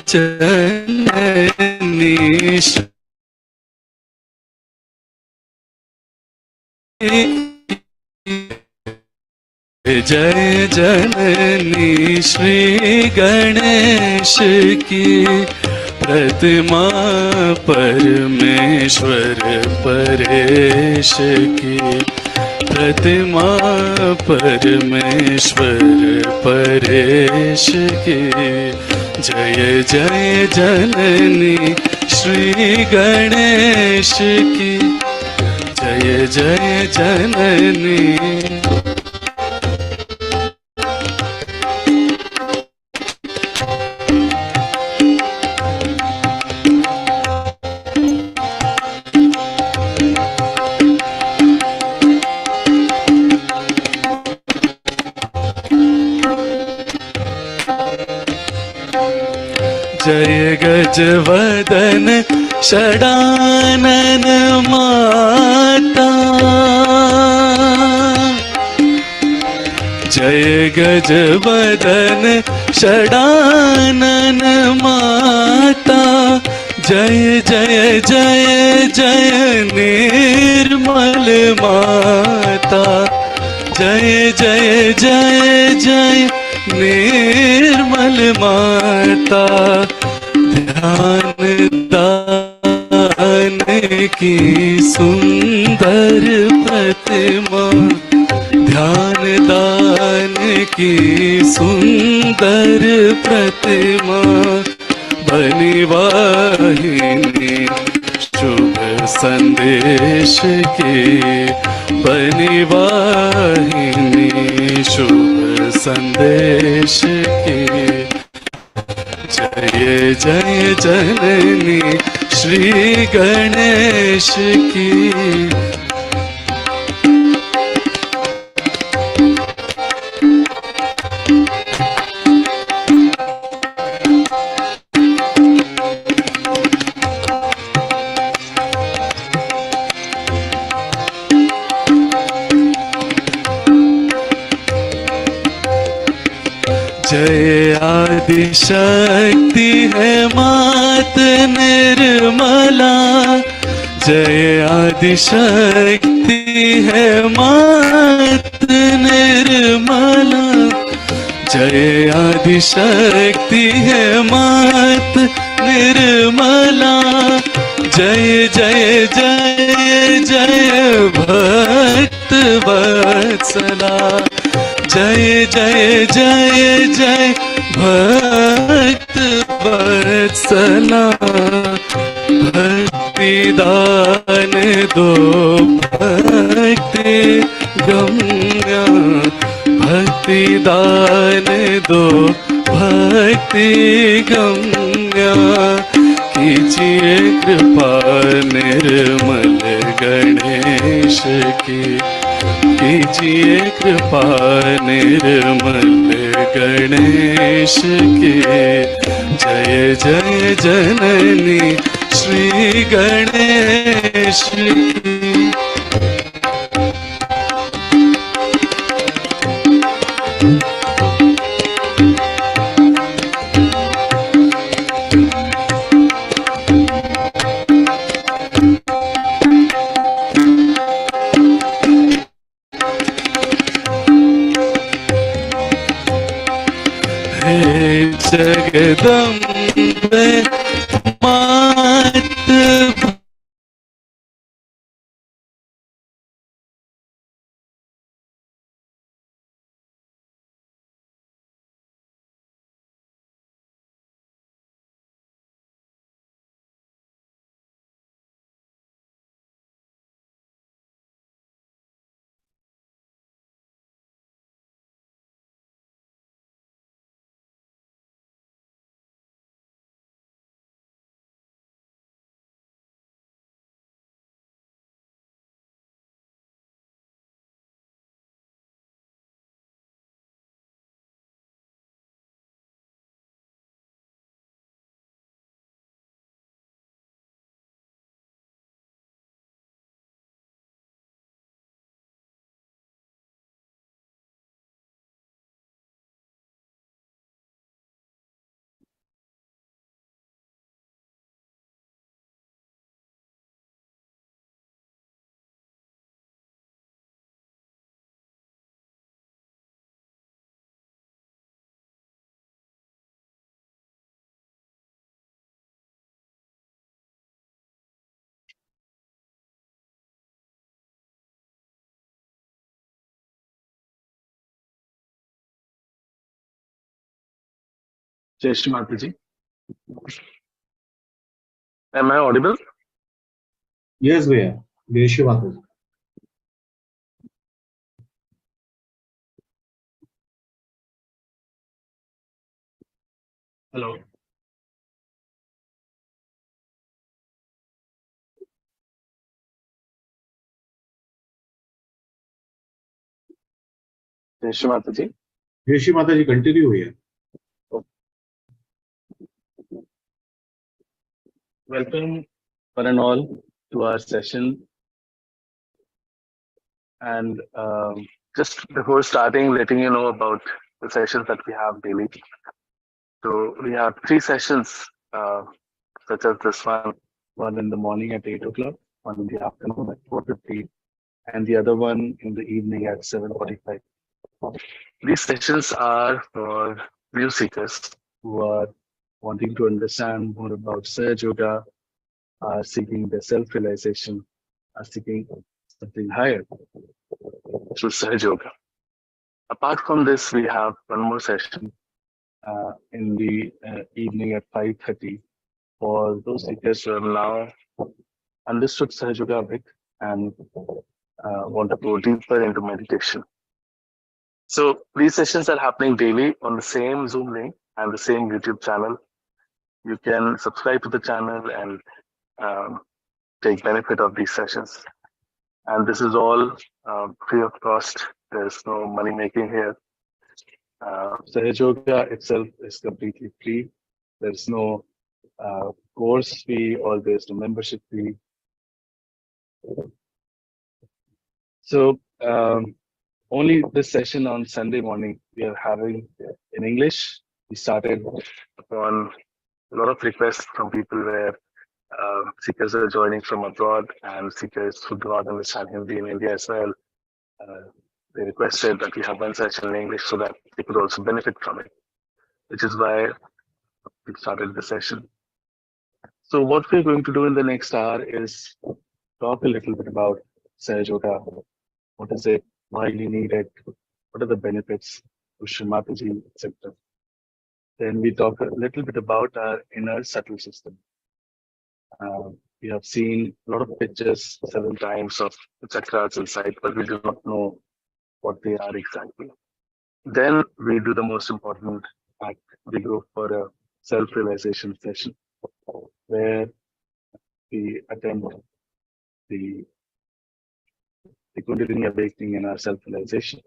जननी जय जननी श्री गणेश की प्रतिमा परमेश्वर परेश की प्रतिमा परमेश्वर परेश की जय जय जननी श्री गणेश की जय जय जननी जय गजवदन षडानन माता जय गजवदन षडानन माता जय जय जय जय निर्मल माता जय जय जय जय निर्मल माता ध्यान दान की सुंदर प्रतिमा ध्यान दान की सुंदर प्रतिमा बनी वाहिनी शुभ संदेश की बनी वाहिनी शुभ संदेश की जय जय जननी श्री गणेश की जय आदिशक्ति है मात निर्मला जय आदिशक्ति है मात निर्मला जय आदिशक्ति है मात निर्मला जय जय जय जय भक्त वत्सला जय जय जय जय भक्त वत्सला भक्ति दान दो भक्ति गम्या भक्ति दान दो भक्ति गम्या कीजिए कृपा निर्मल गणेश की कीजिए कृपा निर्मल गणेश के जय जय जननी श्री गणेश की जगदम्बे मात Shree Mataji. Am I audible? Yes, भैया जय श्री माता जी। Hello. Shree Mataji. जय श्री माता जी कंटिन्यू भैया। Welcome one and all to our session. And just before starting, letting you know about the sessions that we have daily. So we have three sessions, such as this one in the morning at 8 o'clock, one in the afternoon at 4:50, and the other one in the evening at 7:45. These sessions are for view seekers who are wanting to understand more about Sahaja Yoga, are seeking their self-realization, are seeking something higher through Sahaja Yoga. Apart from this, we have one more session in the evening at 5:30 for those seekers who have now understood Sahaja Yoga a bit and want to go deeper into meditation. So these sessions are happening daily on the same Zoom link and the same YouTube channel. You can subscribe to the channel and um, take benefit of these sessions. And this is all free of cost. There's no money making here. Sahaja Yoga itself is completely free. There's no course fee or there's no membership fee. So only this session on Sunday morning we are having in English. We started upon a lot of requests from people where seekers are joining from abroad and seekers who do not understand Hindi in India as well. Uh, they requested that we have one session in English so that they could also benefit from it, which is why we started the session. So what we're going to do in the next hour is talk a little bit about Sahaja Yoga. What is it? Why do you need it? What are the benefits to Shree Mataji, etc. Then we talk a little bit about our inner subtle system. We have seen a lot of pictures several times of the chakras inside, but we do not know what they are exactly. Then we do the most important act. We go for a self-realization session where we attempt the, the Kundalini awakening and our self-realization.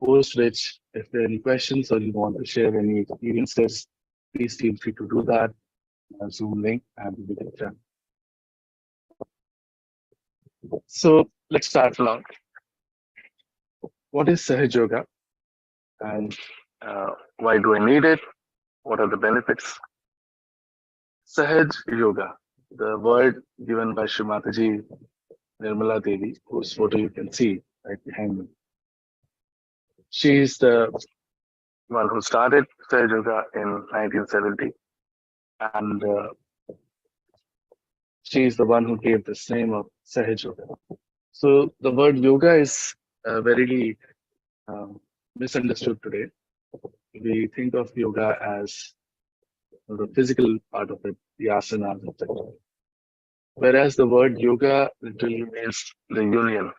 Post which, if there are any questions or you want to share any experiences, please feel free to do that. Zoom link and we can chat. So let's start along. What is Sahaja Yoga and why do I need it? What are the benefits? Sahaj Yoga, the word given by Shree Mataji, Nirmala Devi, whose photo you can see right behind me. She is the one who started Sahaj Yoga in 1970, and she is the one who gave this name of Sahaj Yoga. So the word yoga is very misunderstood today. We think of yoga as the physical part of it, the asanas, etc. Whereas the word yoga literally means the union.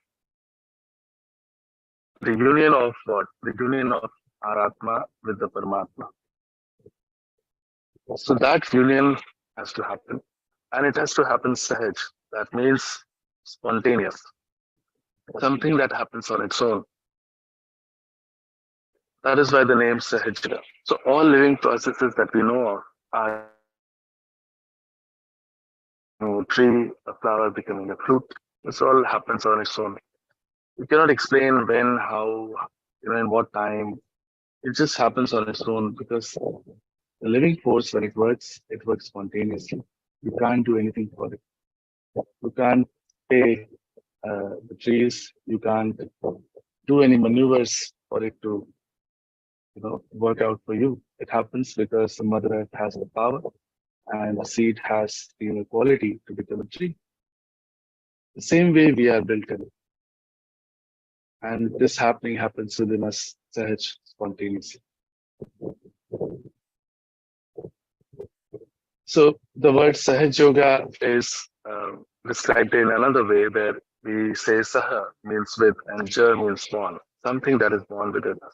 The union of what? The union of our Atma with the Paramatma. So that union has to happen. And it has to happen sahaj. That means spontaneous. Something that happens on its own. That is why the name Sahaj. So all living processes that we know of are a tree, a flower becoming a fruit. This all happens on its own. You cannot explain when, how, in what time. It just happens on its own because the living force, when it works spontaneously. You can't do anything for it. You can't pay the trees. You can't do any maneuvers for it to, work out for you. It happens because the Mother Earth has the power and the seed has the inner quality to become a tree. The same way we are built in. And this happening happens within us, Sahaj, spontaneously. So the word Sahaj Yoga is described in another way where we say Saha means with and Jar means born, something that is born within us.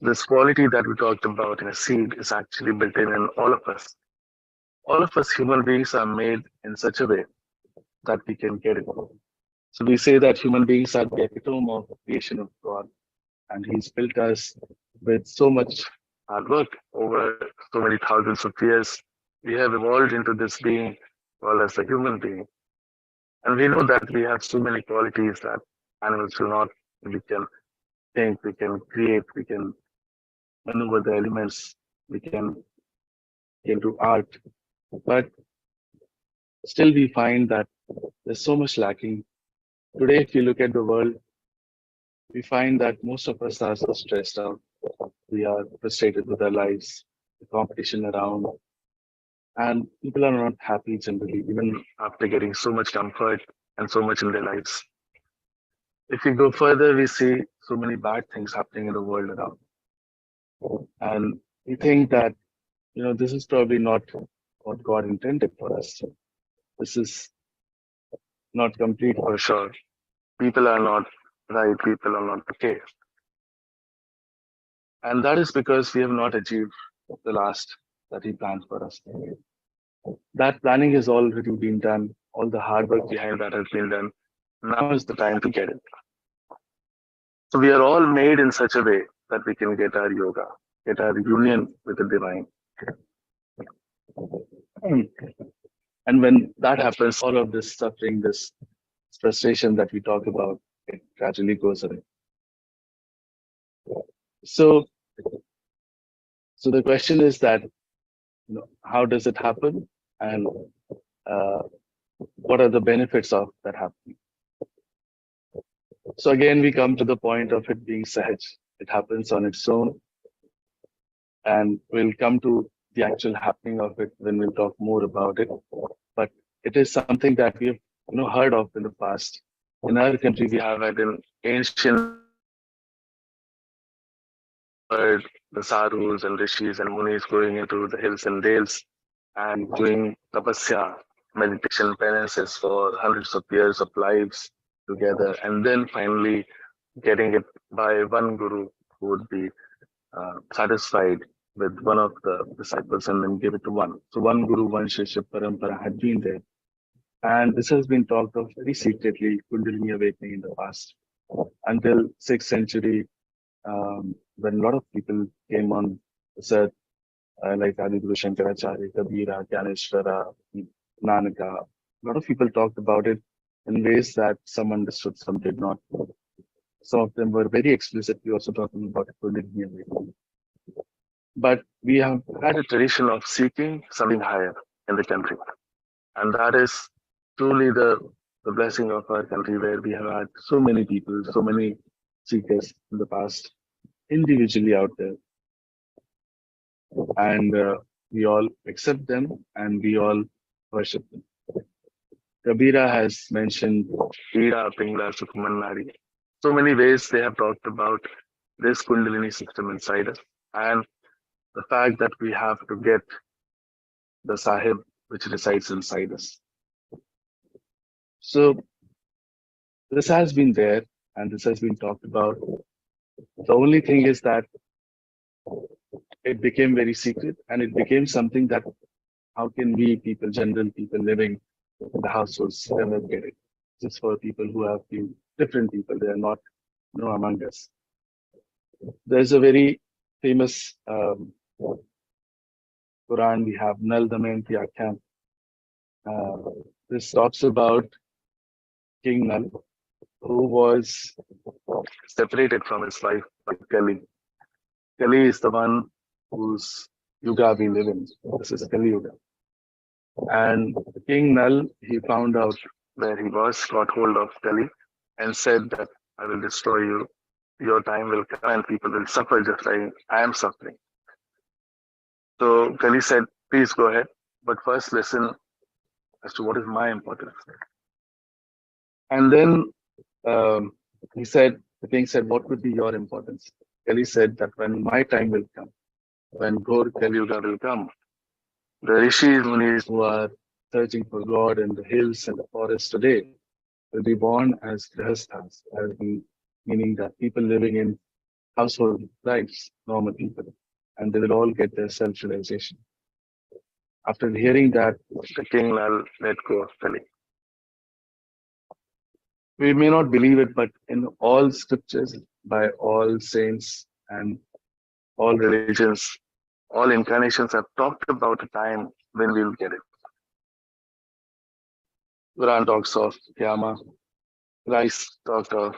This quality that we talked about in a seed is actually built in all of us. All of us human beings are made in such a way that we can get it. So we say that human beings are the epitome of the creation of God, and He's built us with so much hard work over so many thousands of years. We have evolved into this being called as a human being. And we know that we have so many qualities that animals do not. We can think, we can create, we can maneuver the elements, we can get into art. But still, we find that there's so much lacking. Today, if you look at the world, we find that most of us are so stressed out. We are frustrated with our lives, the competition around, and people are not happy generally, even after getting so much comfort and so much in their lives. If we go further, we see so many bad things happening in the world around. And we think that, this is probably not what God intended for us. This is not complete for sure. People are not right, people are not okay. And that is because we have not achieved the last that He planned for us. That planning has already been done, all the hard work behind that has been done. Now is the time to get it. So we are all made in such a way that we can get our yoga, get our union with the divine. And when that happens, all of this suffering, this frustration that we talk about, it gradually goes away. So, so the question is that, how does it happen, and uh, what are the benefits of that happening? So again, we come to the point of it being Sahaj. It happens on its own, and we'll come to the actual happening of it when we'll talk more about it. But it is something that we have, heard of in the past. In our country, we have had an ancient heard the sadhus and rishis and munis going into the hills and dales and doing tapasya, meditation penances for hundreds of years of lives together, and then finally getting it by one guru who would be satisfied with one of the disciples and then give it to one. So one guru, one shishya parampara had been there. And this has been talked of very secretly, Kundalini awakening in the past, until 6th century, when a lot of people came on this earth, like Aditya Shankaracharya, Kabira, Gyaneshwara, Nanaka. A lot of people talked about it in ways that some understood, some did not. Some of them were very explicitly also talking about Kundalini awakening. But we have had a tradition of seeking something higher in the country. And that is truly the blessing of our country, where we have had so many people, so many seekers in the past, individually out there. And we all accept them and we all worship them. Kabira has mentioned Ida, Pingla, Sukumanari. So many ways they have talked about this Kundalini system inside us, and the fact that we have to get the Sahib which resides inside us. So this has been there and this has been talked about. The only thing is that it became very secret, and it became something that how can we people, general people living in the households, ever get it? Just for people who have been different people, they are not among us. There's a very famous Quran we have, Nal Damayanti Akhyan. This talks about King Nal, who was separated from his wife by Kali. Kali is the one whose yuga we live in. This is Kali Yuga. And King Nal, he found out where he was, got hold of Kali, and said that I will destroy you. Your time will come and people will suffer just like I am suffering. So Kali said, please go ahead, but first listen as to what is my importance. And then the king said, what would be your importance? Kali said that when my time will come, when Ghor Kali Yuga will come, The rishis, munis who are searching for God in the hills and the forests today will be born as grihasthas, meaning that people living in household lives, normal people, and they will all get their self-realization. After hearing that, the king Nal let go of Kali. We may not believe it, but in all scriptures, by all saints and all religions, all incarnations have talked about a time when we will get it. Quran talks of Yama, Christ talked of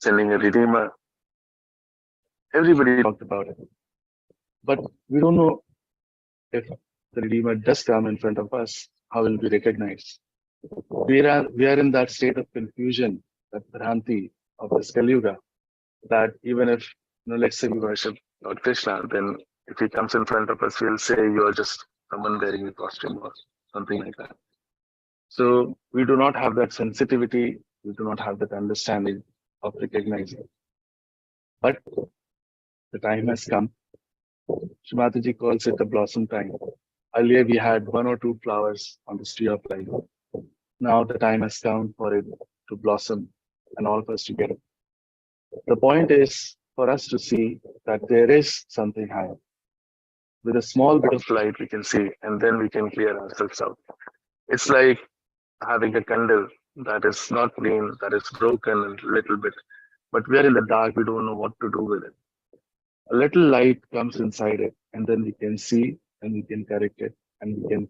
sending a redeemer. Everybody talked about it. But we don't know if the redeemer does come in front of us, how will we recognize? We are in that state of confusion, that Bhranti of this Kali Yuga, that even if, let's say we worship Lord Krishna, then if he comes in front of us, we'll say you are just someone wearing a costume or something like that. So we do not have that sensitivity, we do not have that understanding of recognizing. But the time has come. Shree Mataji calls it the blossom time. Earlier we had one or two flowers on the tree of life. Now the time has come for it to blossom and all of us to get it. The point is for us to see that there is something higher. With a small bit of light we can see, and then we can clear ourselves out. It's like having a candle that is not clean, that is broken a little bit, but we are in the dark, we don't know what to do with it. A little light comes inside it, and then we can see and we can correct it and we can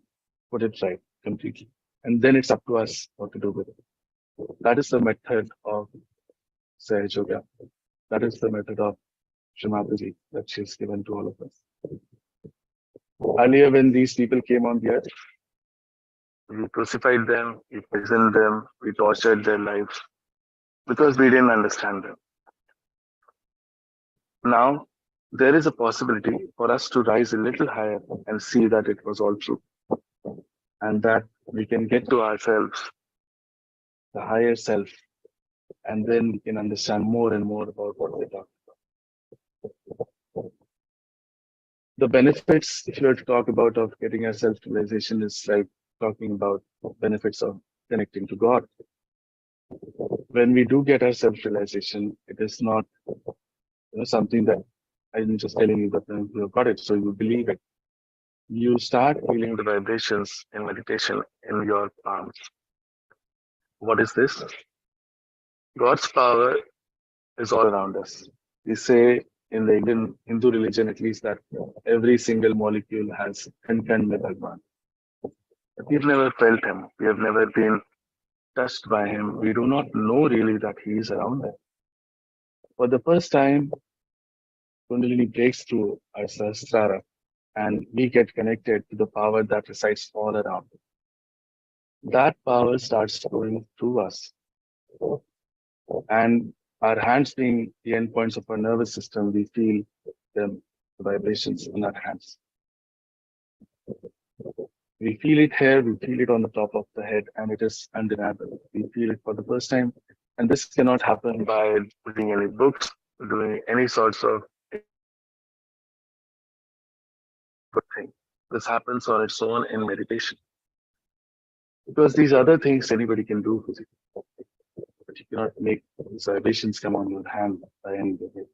put it right completely. And then it's up to us what to do with it. That is the method of Sahaja. That is the method of Shree Mataji that she's given to all of us. Earlier, when these people came on the earth, we crucified them, we poisoned them, we tortured their lives because we didn't understand them. Now, there is a possibility for us to rise a little higher and see that it was all true, and that we can get to ourselves, the higher self, and then we can understand more and more about what they talk about. The benefits, if you were to talk about of getting a self-realization, is like talking about benefits of connecting to God. When we do get our self-realization, it is not something that I'm just telling you that you have got it, so you believe it. You start feeling the vibrations in meditation in your palms. What is this? God's power is all around us. We say in the Indian Hindu religion, at least, that every single molecule has Kankan mein Bhagwan. But we've never felt him. We have never been touched by him. We do not know really that he is around us. For the first time, Kundalini breaks through our Sahasrara and we get connected to the power that resides all around. That power starts flowing through us. And our hands being the endpoints of our nervous system, we feel the vibrations in our hands. We feel it here, we feel it on the top of the head, and it is undeniable. We feel it for the first time. And this cannot happen by reading any books, doing any sorts of good thing. This happens on its own in meditation. Because these other things anybody can do physically. But you cannot make these vibrations come on your hand by any way.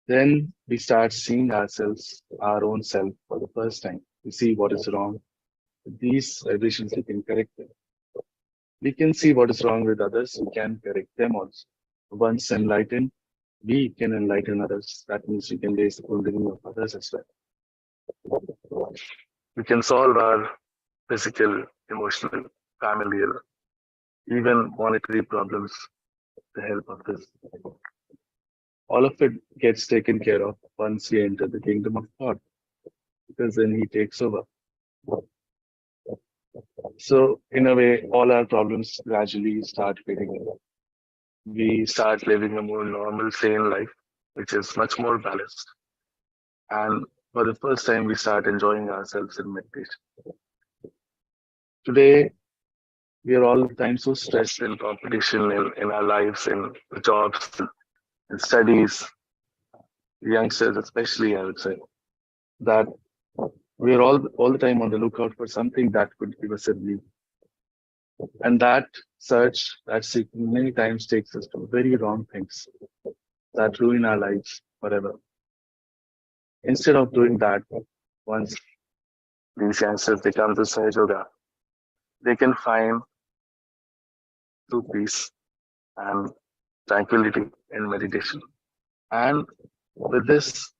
Then we start seeing ourselves, our own self, for the first time. We see what is wrong. With these vibrations, we can correct them. We can see what is wrong with others, we can correct them also. Once enlightened, we can enlighten others. That means we can raise the kundalini of others as well. We can solve our physical, emotional, familial, even monetary problems with the help of this. All of it gets taken care of once we enter the kingdom of God, because then he takes over. So in a way, all our problems gradually start fading away. We start living a more normal, sane life, which is much more balanced. And for the first time, we start enjoying ourselves in meditation. Today, we are all the time so stressed in competition in our lives, in jobs, in studies, youngsters especially, I would say, that We are all the time on the lookout for something that could give us a relief. And that search, that seeking many times takes us to very wrong things that ruin our lives forever. Instead of doing that, once these youngsters they come to Sahaja Yoga, they can find true peace and tranquility in meditation. And with this,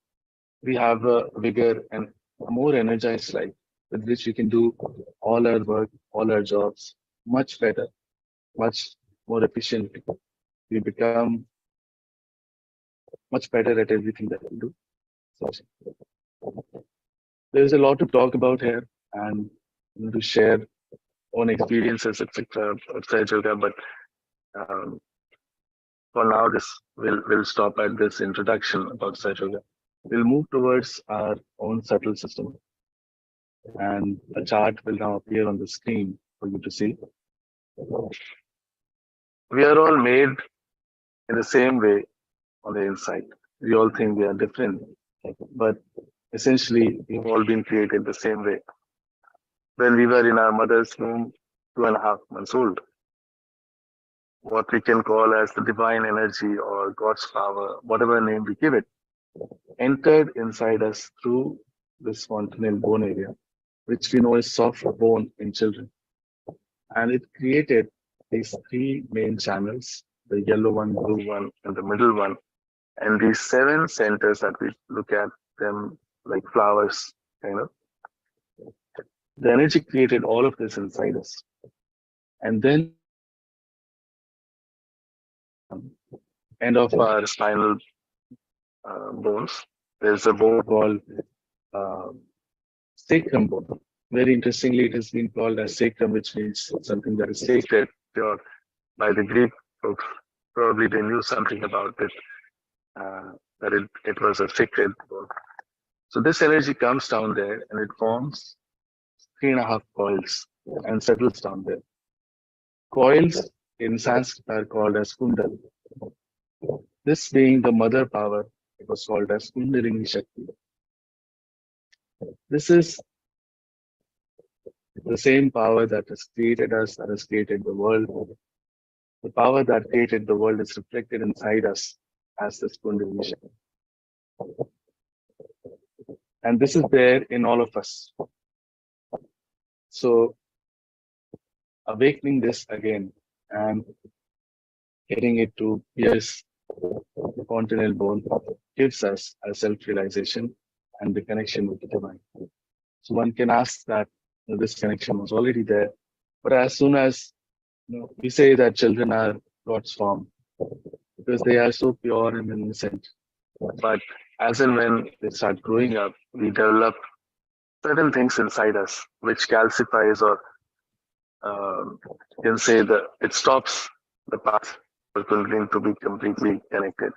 we have a bigger and more energized life with which we can do all our work, all our jobs much better, much more efficiently. We become much better at everything that we do. So there's a lot to talk about here and to share own experiences, etc. outside yoga. But um, for now, this will stop at this introduction about Saj Yoga. We'll move towards our own subtle system, and a chart will now appear on the screen for you to see. We are all made in the same way on the inside. We all think we are different, but essentially, we've all been created the same way. When we were in our mother's womb, 2.5 months old, what we can call as the divine energy or God's power, whatever name we give it, entered inside us through this fontanel bone area, which we know is soft bone in children. And it created these three main channels, the yellow one, blue one, and the middle one. And these seven centers that we look at them like flowers, kind of. The energy created all of this inside us. And then end of our spinal bones, there's a bone called uh, sacrum bone. Very interestingly, it has been called as sacrum, which means something that is sacred, pure. By the Greek folks, probably they knew something about it, that it was a sacred bone. So this energy comes down there and it forms 3.5 coils and settles down there. Coils in Sanskrit are called as kundal. This being the mother power, it was called as Kundalini Shakti. This is the same power that has created us, that has created the world. The power that created the world is reflected inside us as this Kundalini Shakti. And this is there in all of us. So, awakening this again and getting it to pierce the fontanel bone gives us a self-realization and the connection with the divine. So one can ask that this connection was already there, but as soon as we say that children are God's form because they are so pure and innocent, but as and when they start growing up, we develop certain things inside us which calcifies or you can say that it stops the path for Kundalini to be completely connected.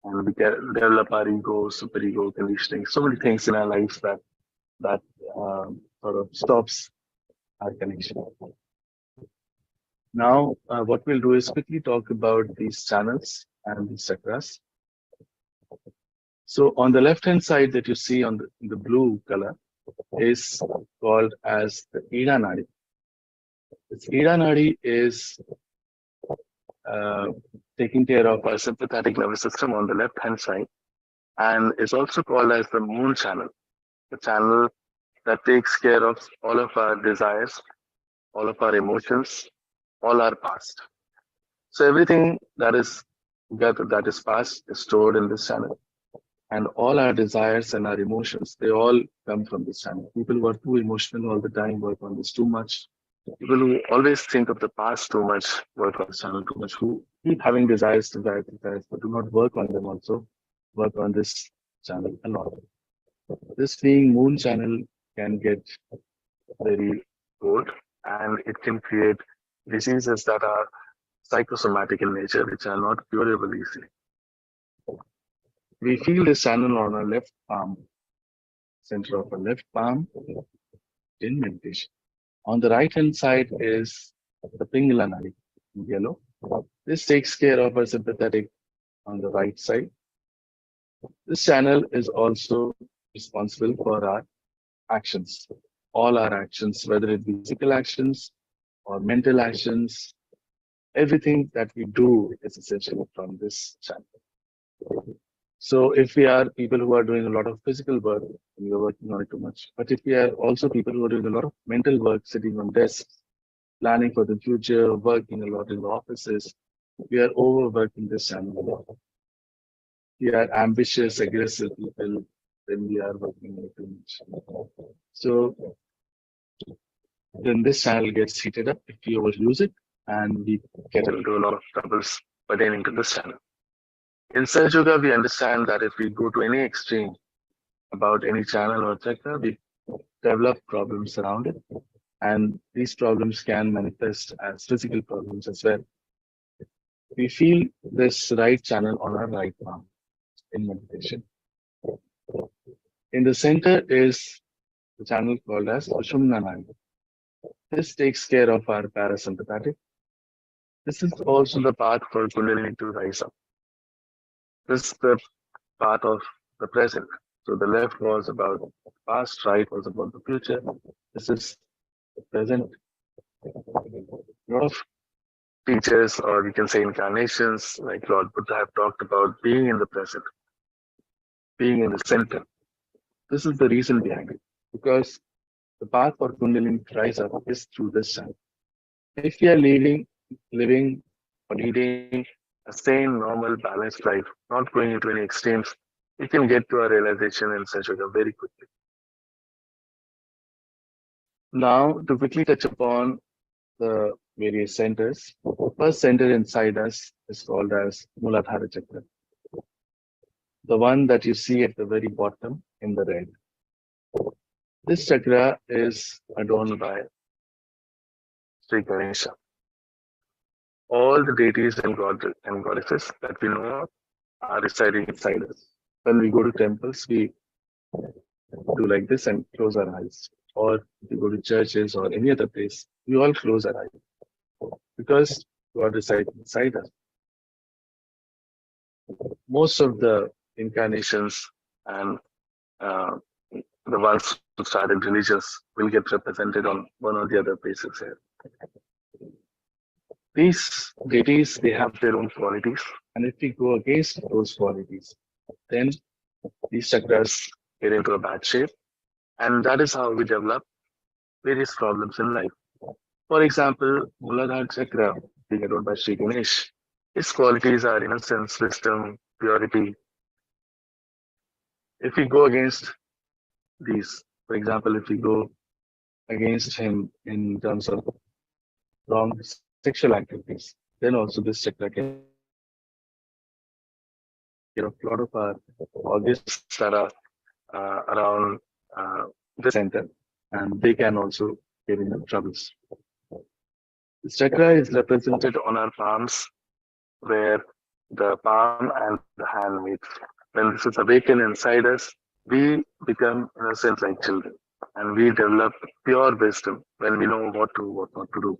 And we can develop our ego, super ego conditioning, so many things in our lives that sort of stops our connection. Now, what we'll do is quickly talk about these channels and these chakras. So on the left-hand side that you see on the blue color is called as the Ida Nadi. This Ida Nadi is taking care of our sympathetic nervous system on the left-hand side, and is also called as the moon channel, the channel that takes care of all of our desires, all of our emotions, all our past. So everything that is past is stored in this channel, and all our desires and our emotions, they all come from this channel. People who are too emotional all the time work on this too much. People who always think of the past too much work on this channel too much. Who keep having desires, but do not work on them also work on this channel a lot. This being moon channel can get very old and it can create diseases that are psychosomatic in nature, which are not curable easily. We feel this channel on our left palm, center of our left palm in meditation. On the right hand side is the Pingala Nadi in yellow. This takes care of our sympathetic on the right side. This channel is also responsible for our actions. All our actions, whether it be physical actions or mental actions, everything that we do is essentially from this channel. So if we are people who are doing a lot of physical work, we are working on it too much. But if we are also people who are doing a lot of mental work, sitting on desks, planning for the future, working a lot in the offices, we are overworking this channel a lot. We are ambitious, aggressive people, then we are working on it too much. So then this channel gets heated up if we overuse it, and we get into a lot of troubles pertaining to this channel. In Sahaja Yoga, we understand that if we go to any extreme about any channel or chakra, we develop problems around it. And these problems can manifest as physical problems as well. We feel this right channel on our right palm in meditation. In the center is the channel called as Sushumna Nadi. This takes care of our parasympathetic. This is also the path for Kundalini to rise up. This is the path of the present. So the left was about the past, right was about the future. This is the present. A lot of teachers, or you can say incarnations, like Lord Buddha, have talked about being in the present, being in the center. This is the reason behind it, because the path for Kundalini to rise up is through this channel. If we are living or leading a sane, normal, balanced life, not going into any extremes, we can get to our realization in Sahaja Yoga very quickly. Now, to quickly touch upon the various centers, the first center inside us is called as Muladhara Chakra. The one that you see at the very bottom in the red. This chakra is adorned by Sri Ganesha. All the deities and goddesses that we know of are residing inside us. When we go to temples, we do like this and close our eyes. Or if we go to churches or any other place, we all close our eyes because God resides inside us. Most of the incarnations and the ones who started religions will get represented on one or the other places here. These deities, they have their own qualities, and if we go against those qualities, then these chakras get into a bad shape, and that is how we develop various problems in life. For example, Muladhara chakra, being adorned by Sri Ganesh, its qualities are innocence, wisdom, purity. If we go against these, for example, if we go against him in terms of wrong sexual activities, then also this chakra can get a lot of our organs that are around the center, and they can also get into troubles. This chakra is represented on our palms, where the palm and the hand meet. When this is awakened inside us, we become innocent like children, and we develop pure wisdom when we know what not to do.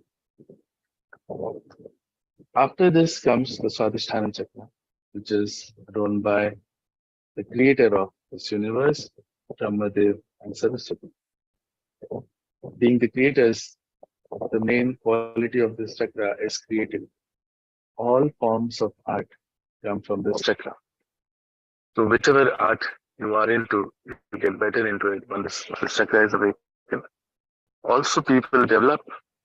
After this comes the Swadhisthana chakra, which is run by the creator of this universe, Brahmadev and Saraswati. Being the creators, the main quality of this chakra is creative. All forms of art come from this chakra. So whichever art you are into, you get better into it when this chakra is awakened. Also, people develop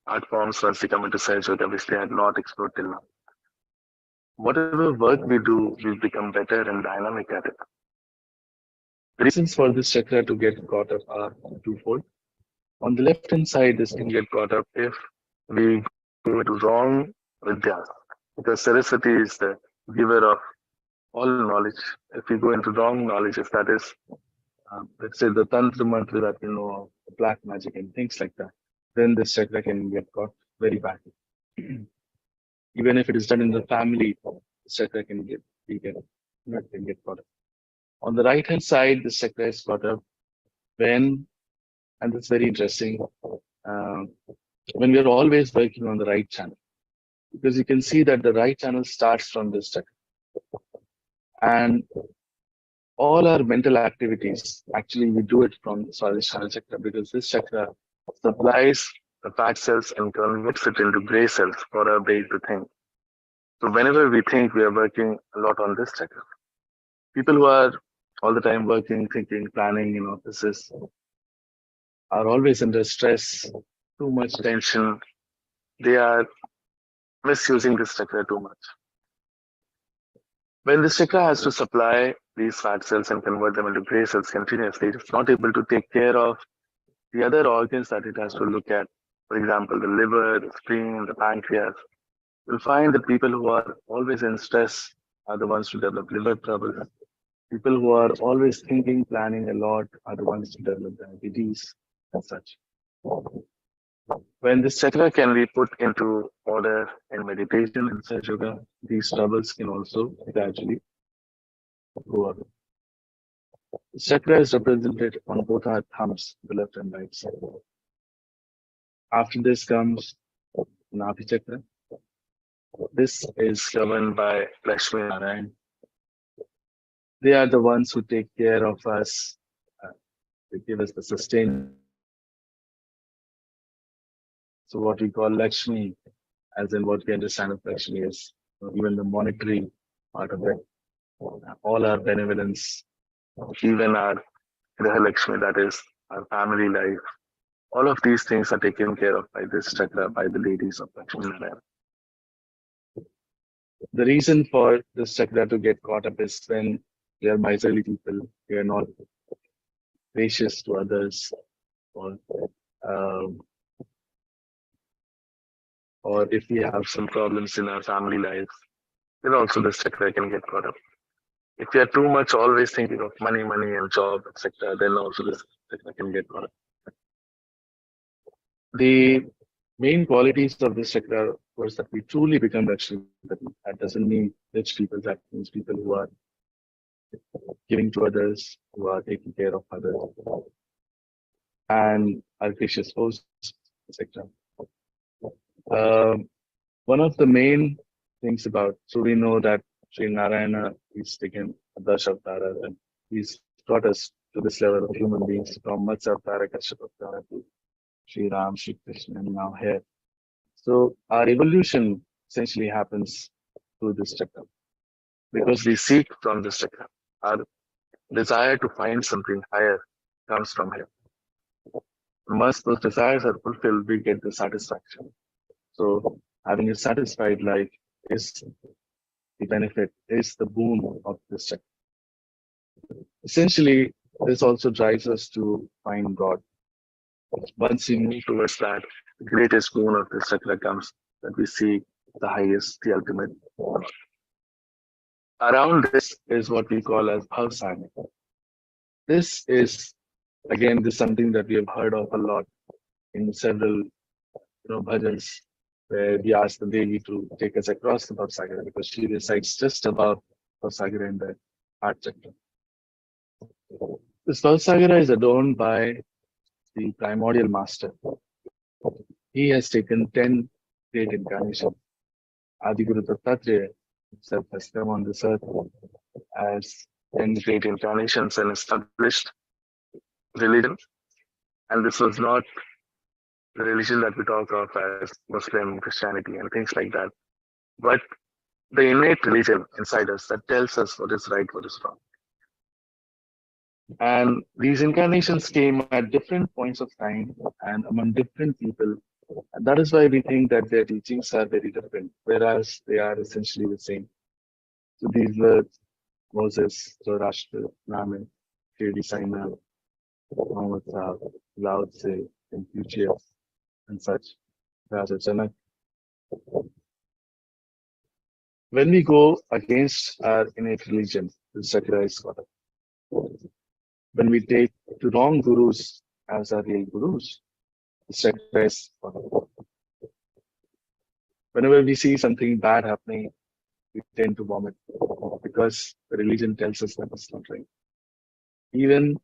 art forms once they come into Sahaja Yoga, which they had not explored till now. Whatever work we do, we become better and dynamic at it. The reasons for this chakra to get caught up are twofold. On the left hand side, this can get caught up if we go into wrong vidyas, because Saraswati is the giver of all knowledge. If we go into wrong knowledge, if that is, let's say, the Tantra Mantra that we know of, black magic and things like that, then this chakra can get caught very badly. Even if it is done in the family, this chakra can get caught up. On the right hand side, this chakra is caught up when, and that's very interesting, when we are always working on the right channel, because you can see that the right channel starts from this chakra, and all our mental activities, actually we do it from the Swadhisthana chakra because this chakra supplies the fat cells and converts it into gray cells for our brain to think. So whenever we think, we are working a lot on this chakra. People who are all the time working, thinking, planning in offices are always under stress, too much tension. They are misusing this chakra too much. When this chakra has to supply these fat cells and convert them into gray cells continuously, it's not able to take care of the other organs that it has to look at. For example, the liver, the spleen, the pancreas. You'll find that people who are always in stress are the ones who develop liver trouble. People who are always thinking, planning a lot are the ones who develop diabetes and such. When this chakra can be put into order in meditation and Sahaja yoga, these troubles can also gradually go away. The chakra is represented on both our thumbs, the left and right side. After this comes Nabhi chakra. This is governed by Lakshmi Narayan. They are the ones who take care of us. They give us the sustain. So what we call Lakshmi, as in what we understand of Lakshmi is even the monetary part of it, all our benevolence, even our Graha Lakshmi, that is our family life. All of these things are taken care of by this chakra, by the ladies of Lakshmi Narayan. The reason for this chakra to get caught up is when they are miserly people, they are not gracious to others, or um, or if we have some problems in our family lives, then also this chakra can get caught up. If you are too much always thinking of money, money and job, etc., then also this chakra can get caught up. The main qualities of this chakra was that we truly become Lakshmi. That doesn't mean rich people, that means people who are giving to others, who are taking care of others, and are gracious hosts, etc. One of the main things about, so we know that Sri Narayana is taken Dash Avtara, and he's brought us to this level of human beings from Matsya Avtara, Kashyap Avtara to Sri Ram, Sri Krishna, and now here. So our evolution essentially happens through this chakra because we seek from this chakra. Our desire to find something higher comes from here. Once those desires are fulfilled, we get the satisfaction. So having a satisfied life is the benefit, is the boon of this chakra. Essentially, this also drives us to find God. Once we move towards that, the greatest boon of this chakra comes that we see the highest, the ultimate. Around this is what we call as bhavsagar. This is, again, this is something that we have heard of a lot in several bhajans, where we ask the Devi to take us across the bhavsagar because she resides just above bhavsagar in the heart chakra. This bhavsagar is adorned by the primordial master. He has taken 10 great incarnations. Adi Guru Dattatreya himself has come on this earth as 10 great incarnations and established religion. And this was not the religion that we talk of as Muslim, Christianity, and things like that, but the innate religion inside us that tells us what is right, what is wrong. And these incarnations came at different points of time and among different people. And that is why we think that their teachings are very different, whereas they are essentially the same. So these were Moses, Zoroaster, Brahmin, Shirdi Saina, Muhammad Sahib, Lao Tse, Confucius, and such, Raja Janak. When we go against our innate religion, the chakra is caught up. When we take the wrong gurus as our real gurus, the chakra is caught up. Whenever we see something bad happening, we tend to vomit because the religion tells us that it's not right. Even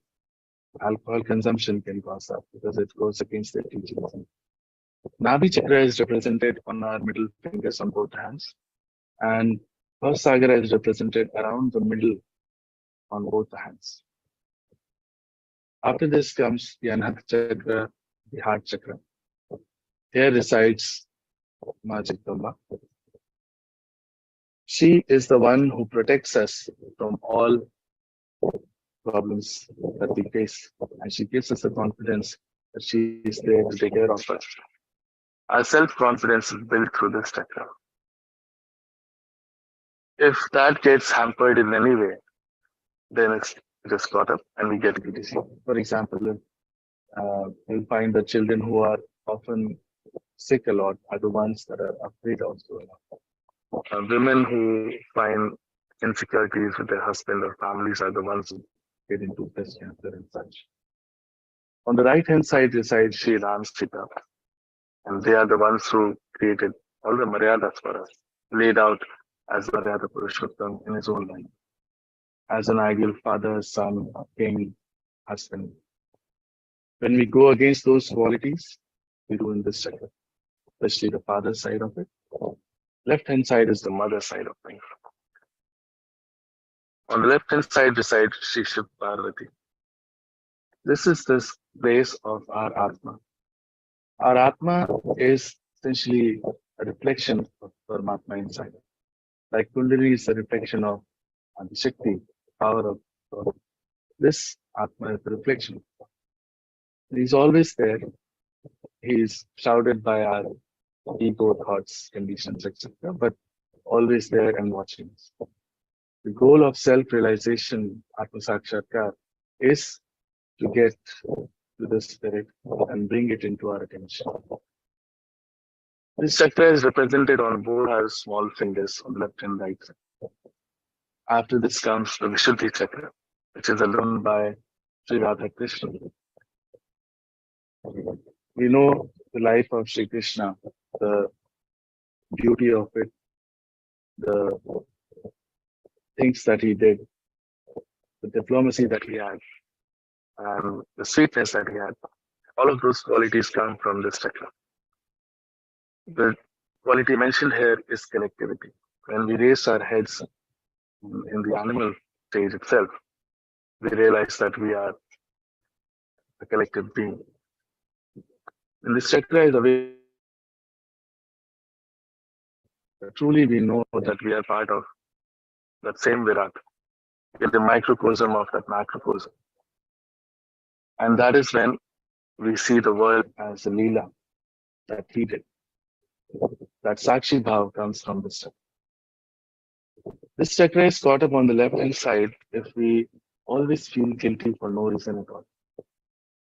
alcohol consumption can cause that because it goes against their teachings. Nabhi chakra is represented on our middle fingers on both hands, and Bhavsagar is represented around the middle on both the hands. After this comes the Anahata Chakra, the heart chakra. Here resides Ma Jagdamba. She is the one who protects us from all problems that we face, and she gives us the confidence that she is there to take care of us. Our self-confidence is built through this chakra. If that gets hampered in any way, then it is caught up and we get criticism. For example, you'll find that children who are often sick a lot are the ones that are afraid also a lot. Women who find insecurities with their husband or families are the ones who get into breast cancer and such. On the right hand side resides Sri Ram Sita, and they are the ones who created all the Maryadas for us, laid out as Maryada Purushottam in his own life, as an ideal father, son, king, husband. When we go against those qualities, we ruin this chakra, especially the father side of it. Left hand side is the mother side of things. On the left hand side resides Shri Shiv Parvati. This is this base of our Atma. Our Atma is essentially a reflection of Paramatma inside. Like Kundalini is a reflection of the Shakti, power of God. This Atma is a reflection. He's always there. He's shrouded by our ego, thoughts, conditions, etc., but always there and watching us. The goal of self-realization, Atma Sakshatkar, is to get to the spirit and bring it into our attention. This chakra is represented on both our small fingers on the left and right side. After this comes the Vishuddhi chakra, which is alone by Sri Radha Krishna. We know the life of Sri Krishna, the beauty of it, the things that he did, the diplomacy that he had, and the sweetness that he had. All of those qualities come from this chakra. The quality mentioned here is connectivity. When we raise our heads in the animal stage itself, we realize that we are a collective being. And this chakra is a way that truly we know that we are part of that same Virat. We are the microcosm of that macrocosm. And that is when we see the world as a Leela that he did. That Sakshi Bhav comes from this chakra. This chakra is caught up on the left hand side if we always feel guilty for no reason at all.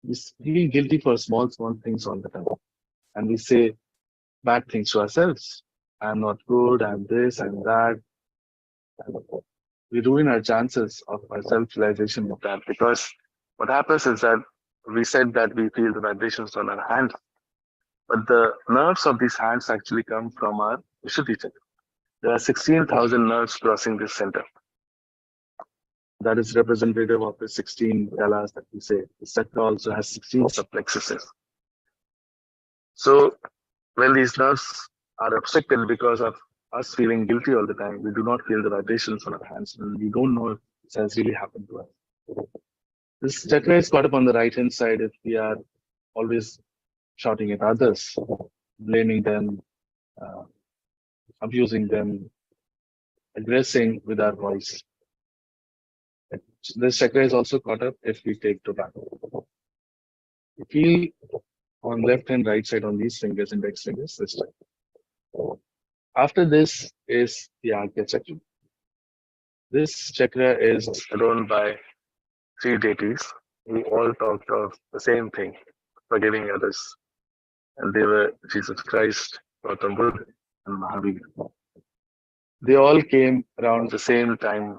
We feel guilty for small things all the time. And we say bad things to ourselves. I'm not good, I'm this, I'm that. We ruin our chances of our self-realization with that, because what happens is that we said that we feel the vibrations on our hands, but the nerves of these hands actually come from our Vishuddhi chakra. There are 16,000 nerves crossing this center. That is representative of the 16 galas that we say. The chakra also has 16 subplexuses. So when these nerves are obstructed because of us feeling guilty all the time, we do not feel the vibrations on our hands, and we don't know if this has really happened to us. This chakra is caught up on the right hand side if we are always shouting at others, blaming them, abusing them, aggressing with our voice. This chakra is also caught up if we take tobacco. We feel on left and right side on these fingers, index fingers, this chakra. After this is the Agya chakra. This chakra is run by three deities who all talked of the same thing, forgiving others. And they were Jesus Christ, Gautam Buddha, and Mahavir. They all came around the same time,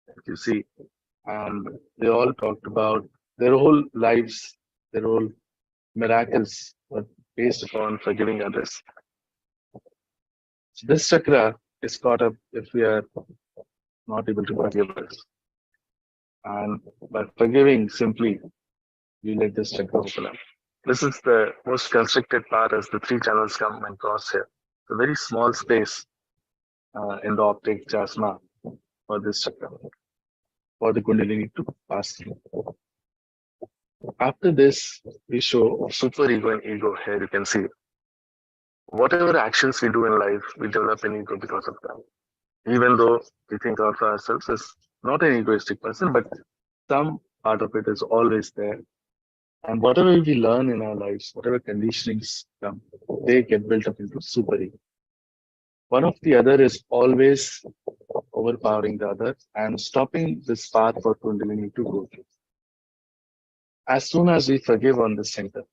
as you see, and they all talked about their whole lives, their whole miracles were based upon forgiving others. So this chakra is caught up if we are not able to forgive others. And by forgiving simply, we let this chakra open up. This is the most constricted part as the three channels come and cross here. It's a very small space in the optic chasma for this chakra. for the Kundalini to pass through. After this, we show super ego and ego. Here you can see whatever actions we do in life, we develop an ego because of that. Even though we think of ourselves as not an egoistic person, but some part of it is always there. And whatever we learn in our lives, whatever conditionings come, they get built up into super ego. One of the other is always overpowering the other and stopping this path for Kundalini to go through. As soon as we forgive on the center,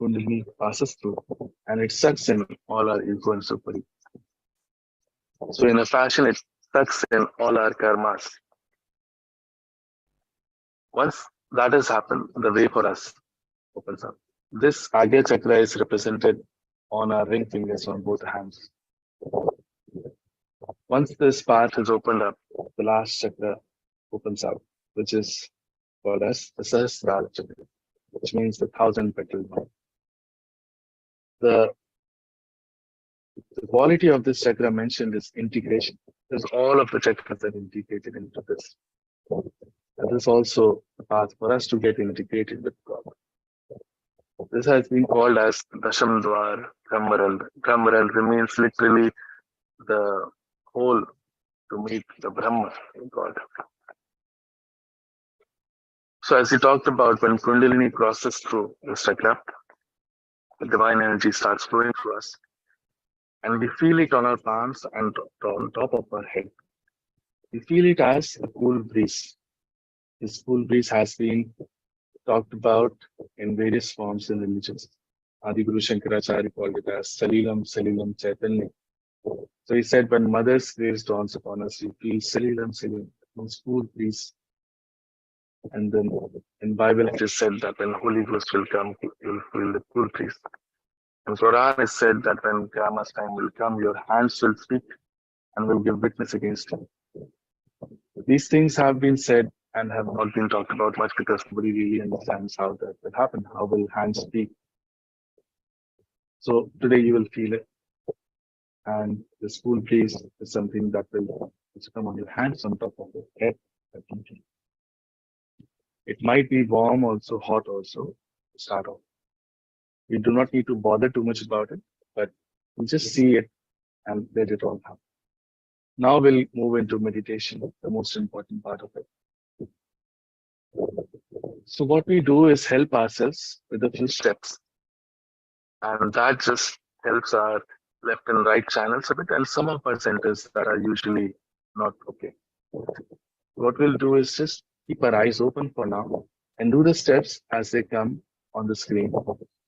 Kundalini passes through and it sucks in all our ego and super ego. So in a fashion, it sucks in all our karmas. Once that has happened, the way for us opens up. This Agya Chakra is represented on our ring fingers on both hands. Once this path is opened up, the last chakra opens up, which is called as the Sahasrara Chakra, which means the 1,000-petaled one. The quality of this chakra mentioned is integration, because all of the chakras are integrated into this. That is also the path for us to get integrated with God. This has been called as Dasham Dwar Brahmarandra. Brahmarandra means literally the hole to meet the Brahma, God. So as we talked about, when Kundalini crosses through this chakra, the divine energy starts flowing through us. And we feel it on our palms and on top of our head. We feel it as a cool breeze. This cool breeze has been talked about in various forms in religions. Adi Guru Shankaracharya called it as Salilam Salilam Chaitanya. So he said, when Mother's grace dawns upon us, we feel Salilam Salilam, means cool breeze. And then in Bible it is said that when Holy Ghost will come, you'll feel the cool breeze. In Quran is said that when Qiyamah's time will come, your hands will speak and will give witness against him. These things have been said and have not been talked about much because nobody really understands how that will happen. How will hands speak? So today you will feel it. And the school breeze is something that will come on your hands on top of your head. It might be warm also, hot also, to start off. We do not need to bother too much about it, but we just see it and let it all happen. Now we'll move into meditation, the most important part of it. So what we do is help ourselves with a few steps. And that just helps our left and right channels a bit and some of our centers that are usually not okay. What we'll do is just keep our eyes open for now and do the steps as they come on the screen.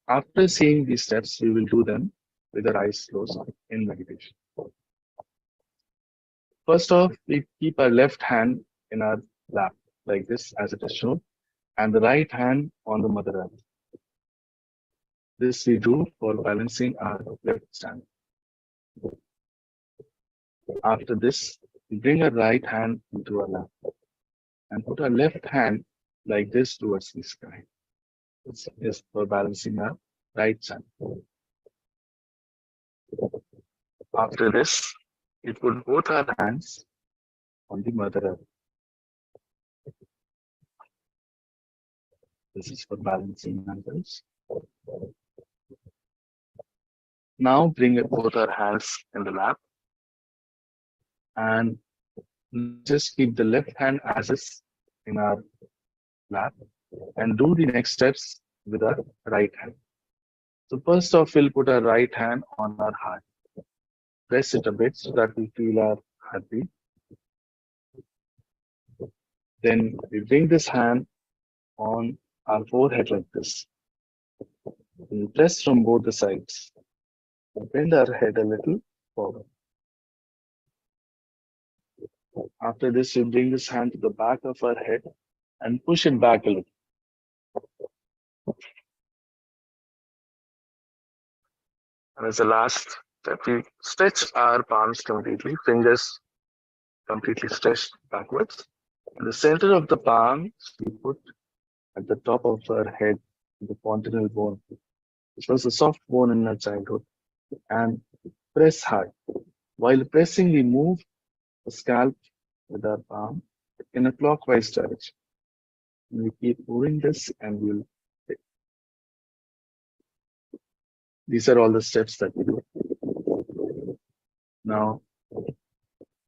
After seeing these steps, we will do them with our eyes closed in meditation. First off, we keep our left hand in our lap, like this, as it is shown, and the right hand on the mother earth. This we do for balancing our left stand. After this, we bring our right hand into our lap and put our left hand like this towards the sky. This is for balancing our right stand. After this, we put both our hands on the mother earth. This is for balancing others. Now bring both our hands in the lap and just keep the left hand as is in our lap and do the next steps with our right hand. So first off, we'll put our right hand on our heart. Press it a bit so that we feel our heartbeat. Then we bring this hand on our forehead like this. We press from both the sides. We bend our head a little forward. After this, we bring this hand to the back of our head and push it back a little. And as the last step, we stretch our palms completely, fingers completely stretched backwards. In the center of the palms, we put at the top of our head the fontanel bone, which was a soft bone in our childhood, and press hard. While pressing, we move the scalp with our palm in a clockwise direction. We keep moving this and we'll. These are all the steps that we do. Now,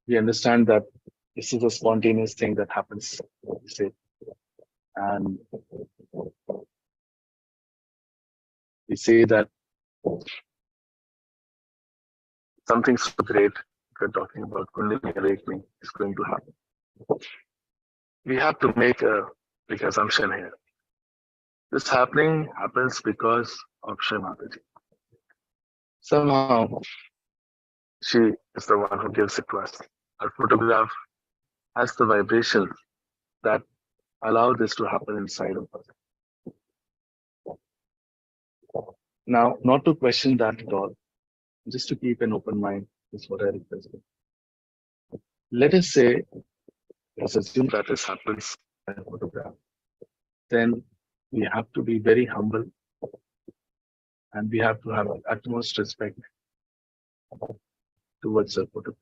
we understand that this is a spontaneous thing that happens, say, and we say that something so great, we're talking about Kundalini awakening, is going to happen. We have to make a big assumption here. This happening happens because of Shree Mataji. Somehow, she is the one who gives it to us. Her photograph has the vibration that allow this to happen inside of us. Now, not to question that at all, just to keep an open mind is what I request. Let us say, let's assume that this happens in a photograph. Then we have to be very humble and we have to have utmost respect towards the photograph.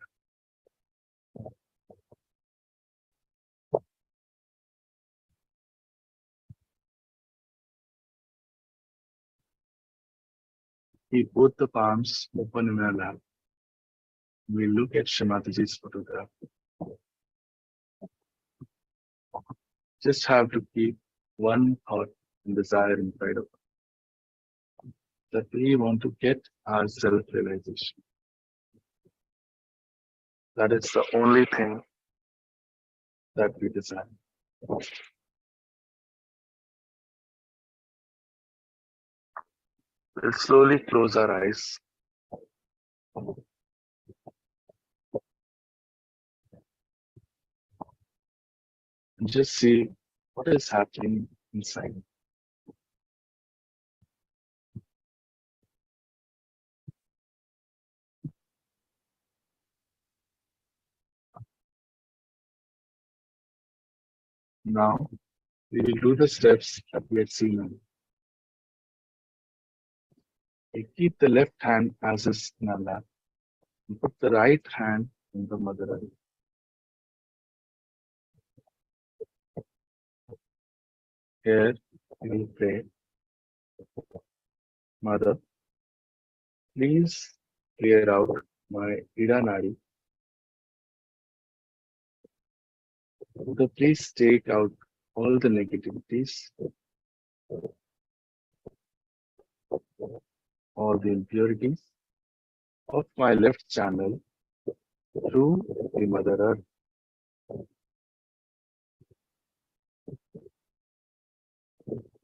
Keep both the palms open in our lap. We look at Shree Mataji's photograph. Just have to keep one thought and desire inside of us, that we want to get our self-realization. That is the only thing that we desire. We'll slowly close our eyes. And just see what is happening inside. Now, we will do the steps that we had seen. We keep the left hand as is in our lap and put the right hand in the mother eye. Here, we will pray, Mother, please clear out my Ida Nadi. Mother, please take out all the negativities, all the impurities of my left channel through the Mother Earth.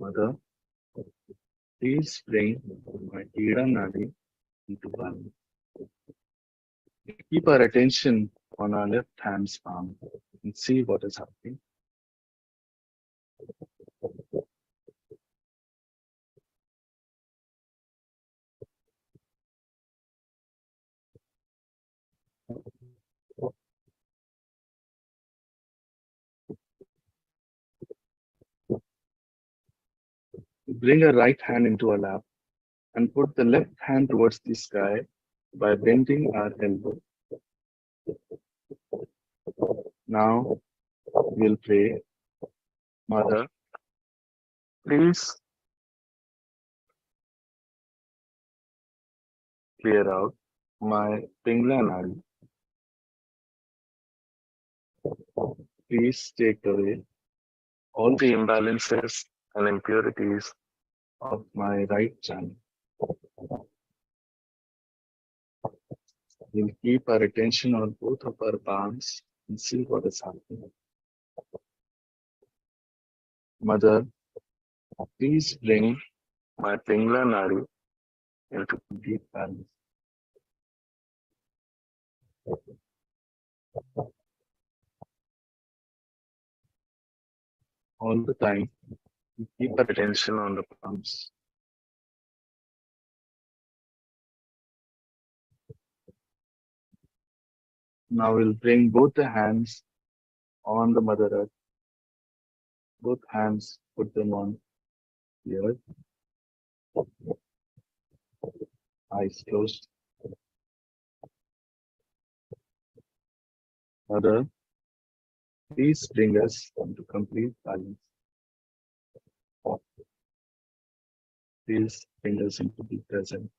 Mother, please bring my Ida Nadi into balance. Keep our attention on our left hand's palm and see what is happening. Bring our right hand into our lap and put the left hand towards the sky by bending our elbow. Now we'll pray, Mother, please clear out my Pingla Nadi. Please take away all the imbalances and impurities of my right channel. We'll keep our attention on both of our palms and see what is happening. Mother, please bring my Pingla Nadi into complete balance. All the time, we keep our attention on the palms. Now we'll bring both the hands on the Mother Earth. Both hands, put them on the earth. Eyes closed. Mother, Please bring us into complete balance. Please bring us into the present.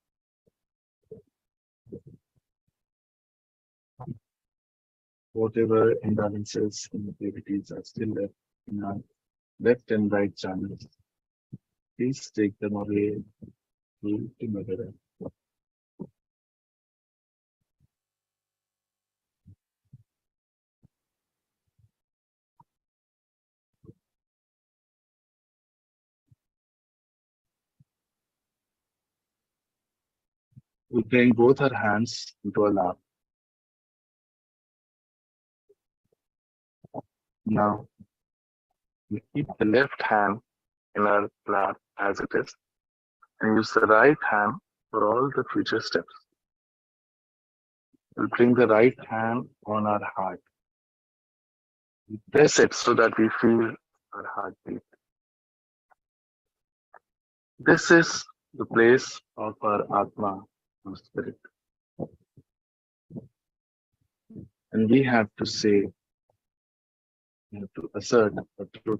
Whatever imbalances and activities are still left in our left and right channels, please take them away through the mother. We bring both our hands into our lap. Now, we keep the left hand in our lap as it is and use the right hand for all the future steps. We'll bring the right hand on our heart. We press it so that we feel our heartbeat. This is the place of our Atma, our spirit. And we have to say, we have to assert the truth.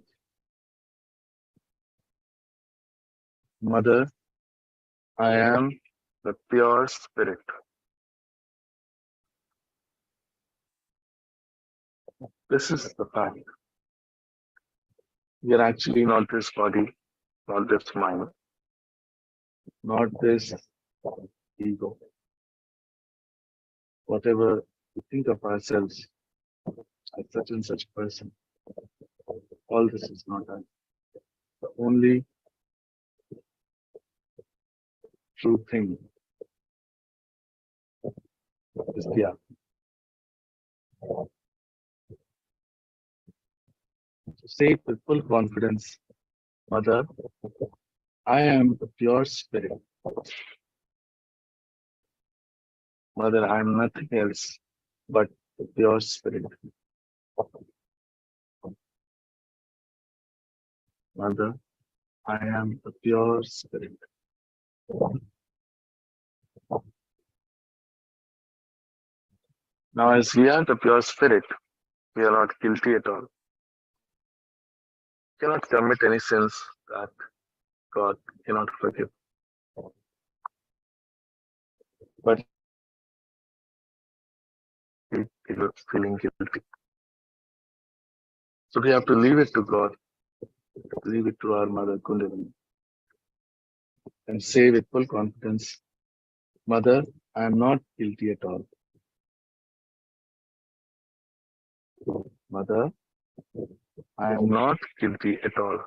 Mother, I am the pure spirit. This is the fact. We are actually not this body, not this mind, not this ego. Whatever we think of ourselves as such and such person, all this is not us. The only true thing is the Atma. So say it with full confidence, Mother, I am the pure spirit. Mother, I am nothing else but the pure spirit. Mother, I am the pure spirit. Now, as we are the pure spirit, we are not guilty at all. We cannot commit any sins that God cannot forgive. But we are feeling guilty. So we have to leave it to God, leave it to our Mother Kundalini, and say with full confidence, Mother, I am not guilty at all. Mother, I am not guilty at all.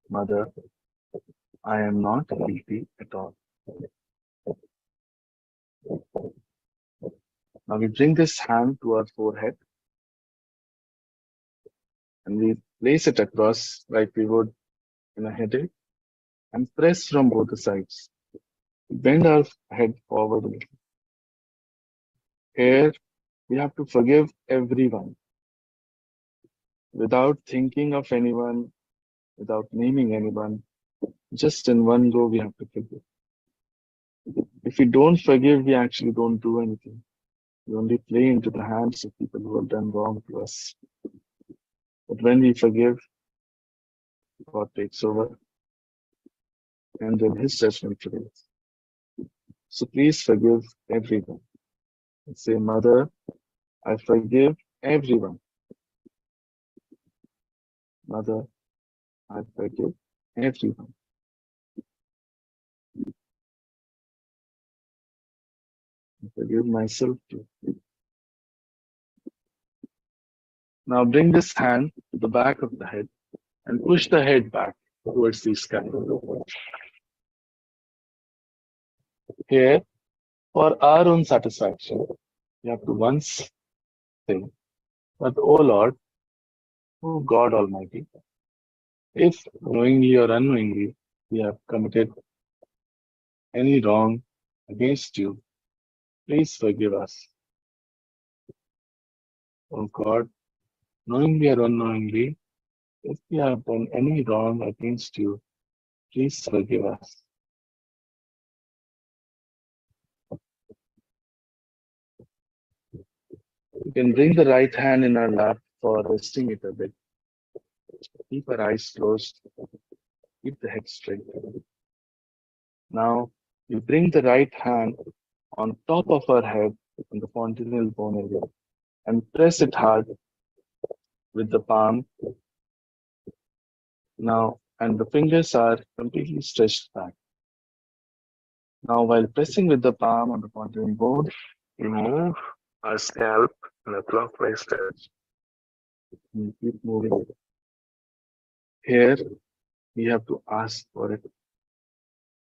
Mother, I am not guilty at all. Now we bring this hand to our forehead and we place it across like we would in a headache and press from both the sides. Bend our head forward a little. Here, we have to forgive everyone without thinking of anyone, without naming anyone. Just in one go, we have to forgive. If we don't forgive, we actually don't do anything. We only play into the hands of people who have done wrong to us. But when we forgive, God takes over and then His judgment prevails. So please forgive everyone. And say, Mother, I forgive everyone. Mother, I forgive everyone. I forgive myself too. Now bring this hand to the back of the head and push the head back towards the sky. Here, for our own satisfaction, we have to once say that, O Lord, O God Almighty, if knowingly or unknowingly we have committed any wrong against you, please forgive us. O God, knowingly or unknowingly, if we have done any wrong against you, please forgive us. You can bring the right hand in our lap for resting it a bit. Keep our eyes closed. Keep the head straight. Now, you bring the right hand on top of our head on the fontanel bone area and press it hard with the palm. Now, and the fingers are completely stretched back. Now, while pressing with the palm on the fontanel bone, we move our scalp in a clockwise direction. We keep moving. Here, we have to ask for it.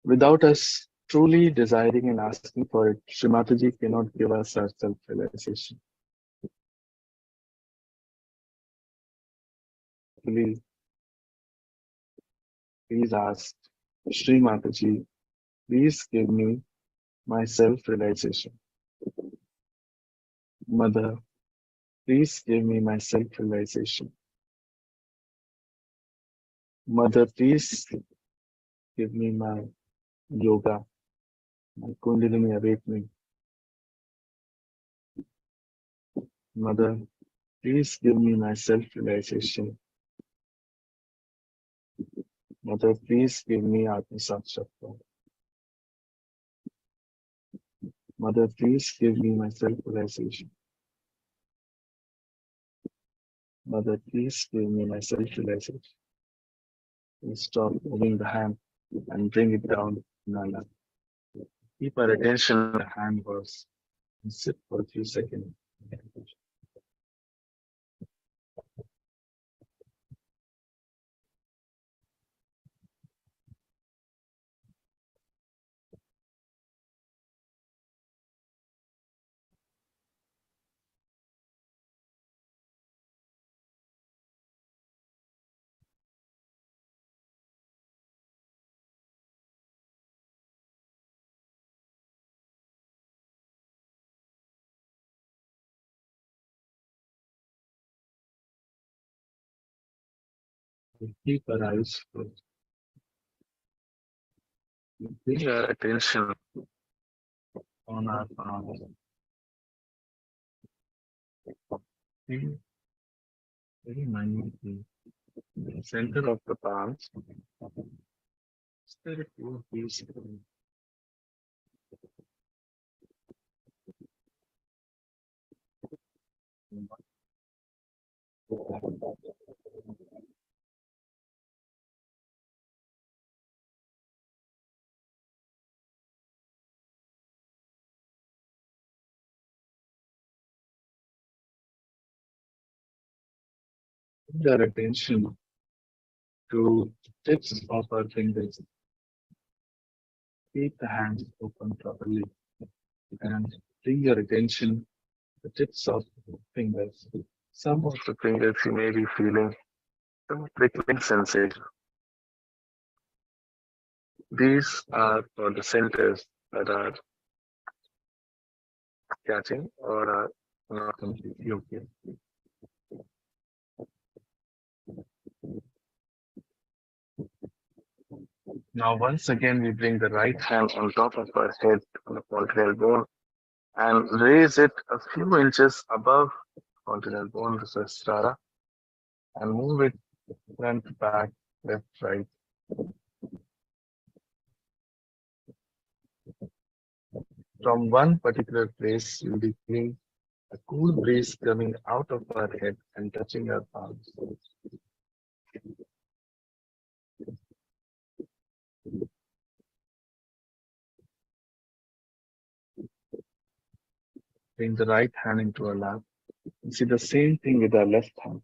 Without us truly desiring and asking for it, Shree Mataji cannot give us our self-realization. Please, please ask Shree Mataji, please give me my self-realization. Mother, please give me my self-realization. Mother, please give me my yoga, my Kundalini awakening. Mother, please give me my self-realization. Mother, please give me Atma Sakshatra. Mother, please give me my self-realization. Mother, please give me my self-realization. Please stop moving the hand and bring it down in our lap. Keep our attention on the hand first and sit for a few seconds. We keep our eyes closed. We bring our attention on our palms. Feel very minutely in the center of the palms. Is there a pure peace? Bring our attention to the tips of our fingers. Keep the hands open properly and bring your attention to the tips of the fingers. Some of the fingers you may be feeling some prickling sensation. These are for the centers that are catching or are not completely okay. Now, once again, we bring the right hand on top of our head on the fontanel bone and raise it a few inches above fontanel bone, the Sahasrara, and move it front, back, left, right. From one particular place, you'll be feeling a cool breeze coming out of our head and touching our palms. Bring the right hand into our lap and see the same thing with our left hand.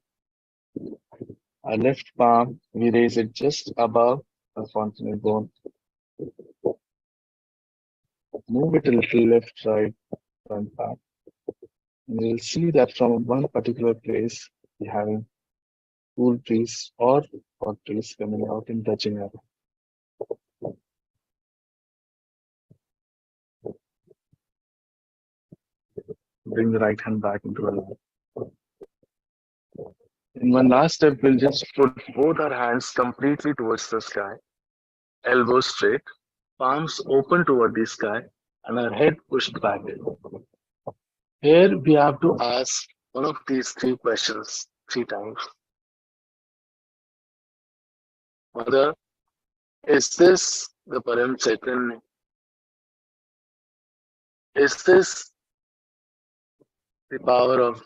Our left palm, we raise it just above our fontanel bone. Move it a little left, right, front, back. And you'll see that from one particular place, we're having cool breeze or hot breeze coming out and touching our. Bring the right hand back into our lap. In one last step, we'll just put both our hands completely towards the sky, elbows straight, palms open toward the sky, and our head pushed back. Here we have to ask one of these three questions three times. Mother, is this the Param Chaitanya? Is this the power of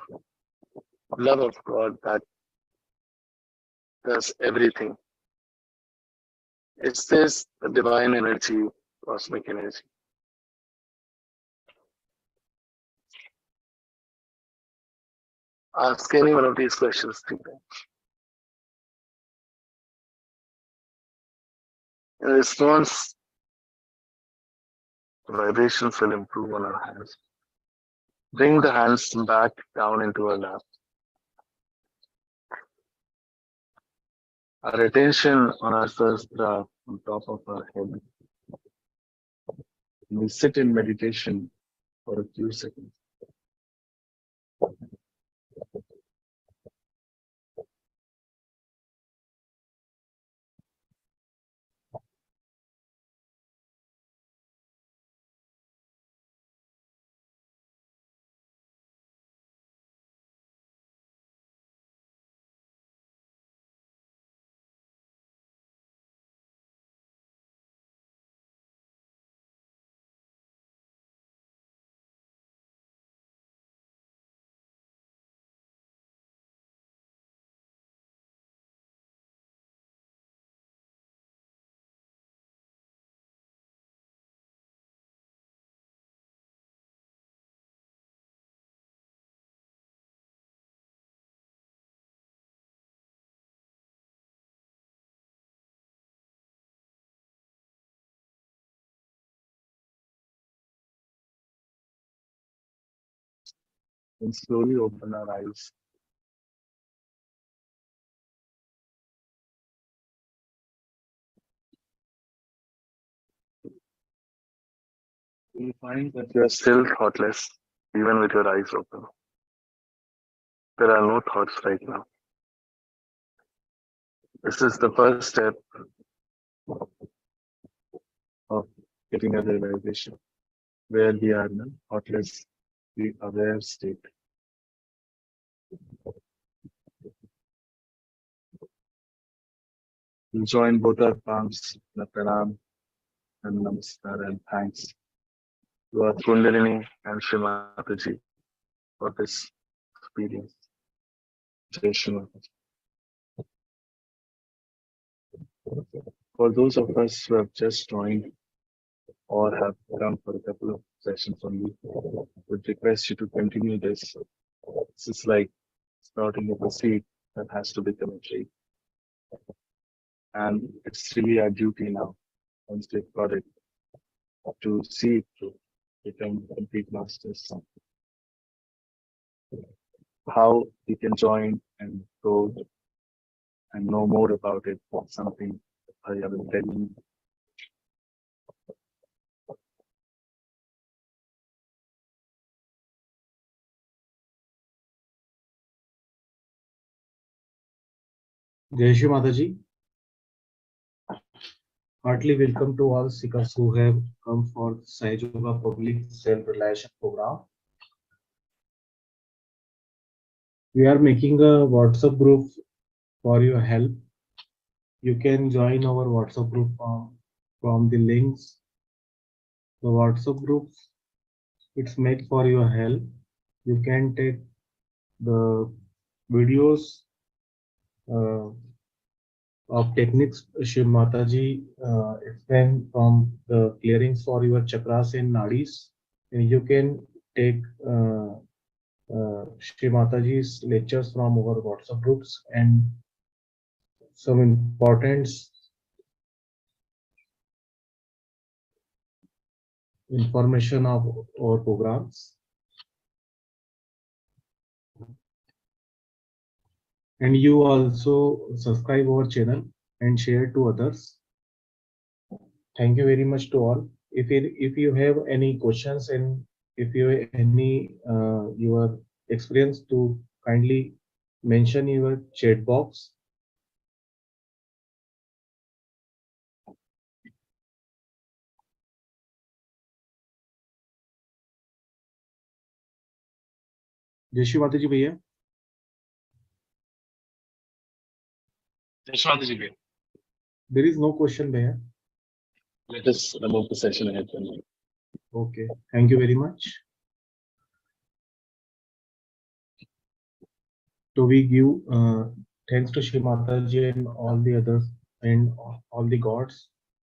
love of God that does everything? Is this the divine energy, cosmic energy? Ask any one of these questions three times. In response, vibrations will improve on our hands. Bring the hands back down into our lap. Our attention on our sahasrara on top of our head. We sit in meditation for a few seconds. And slowly open our eyes. You'll find that you are still thoughtless, even with your eyes open. There are no thoughts right now. This is the first step of getting a realization where we are in a thoughtless, the aware state. We'll join both our palms, the pranam and namaskar and thanks to our Kundalini and Shree Mataji for this experience. Jai Shri Mataji. For those of us who have just joined or have come for a couple of sessions only, I would request you to continue this. This is like sprouting of a seed that has to become a tree. And it's really our duty now, once we've got it, to see it through, become complete masters. How we can join and go and know more about it, something I will tell you. Jai Shri Mataji. Heartily welcome to all seekers who have come for Sahaja Public Self-Realization Program. We are making a WhatsApp group for your help. You can join our WhatsApp group from the links. The WhatsApp group, it's made for your help. You can take the videos of techniques Shri Mataji explained from the clearings for your chakras and nadis. And you can take Shri Mataji's lectures from our WhatsApp groups and some important information of our programs. And you also subscribe our channel and share to others. Thank you very much to all. If you have any questions and if you have any your experience, to kindly mention in your chat box. जय श्री माता जी भैया. Yashwantaji, There is no question भैया. let us move the session ahead. Okay. Thank you very much. So we give thanks to Shree Mataji and all the others and all the gods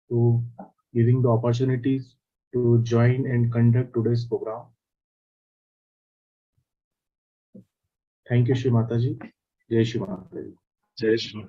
to giving the opportunities to join and conduct today's program. Thank you, Shree Mataji. Jai Shri Mataji. Jai Shri.